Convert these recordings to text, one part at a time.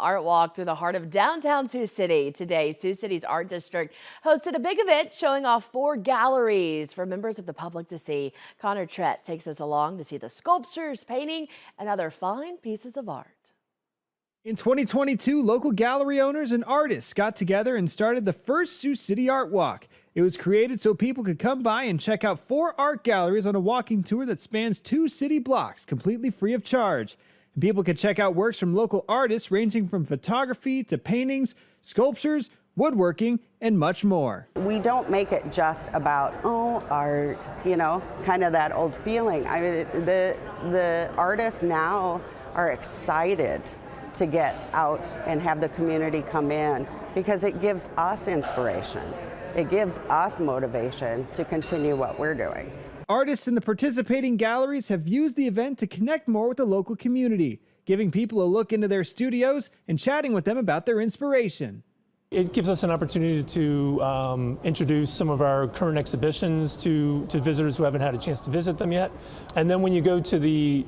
Art Walk through the heart of downtown Sioux City. Today, Sioux City's Art District hosted a big event showing off 4 galleries for members of the public to see. Connor Trett takes us along to see the sculptures, painting, and other fine pieces of art. In 2022, local gallery owners and artists got together and started the first Sioux City Art Walk. It was created so people could come by and check out 4 art galleries on a walking tour that spans 2 city blocks, completely free of charge. And people could check out works from local artists ranging from photography to paintings, sculptures, woodworking, and much more. We don't make it just about, art, kind of that old feeling. I mean, the artists now are excited to get out and have the community come in because it gives us inspiration. It gives us motivation to continue what we're doing. Artists in the participating galleries have used the event to connect more with the local community, giving people a look into their studios and chatting with them about their inspiration. It gives us an opportunity to introduce some of our current exhibitions to visitors who haven't had a chance to visit them yet. And then when you go to the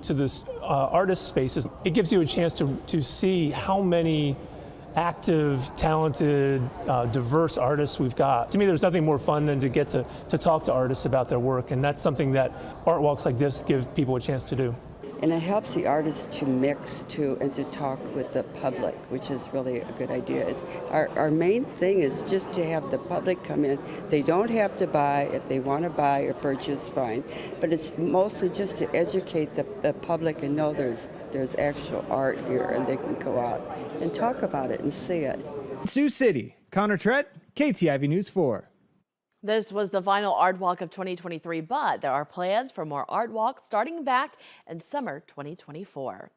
artist spaces, it gives you a chance to see how many active, talented, diverse artists we've got. To me, there's nothing more fun than to get to talk to artists about their work, and that's something that art walks like this give people a chance to do. And it helps the artists to mix and to talk with the public, which is really a good idea. Our main thing is just to have the public come in. They don't have to buy. If they want to buy or purchase, fine. But it's mostly just to educate the public and know there's actual art here, and they can go out and talk about it and see it. Sioux City, Connor Trett, KTIV News 4. This was the final Art Walk of 2023, but there are plans for more Art Walks starting back in summer 2024.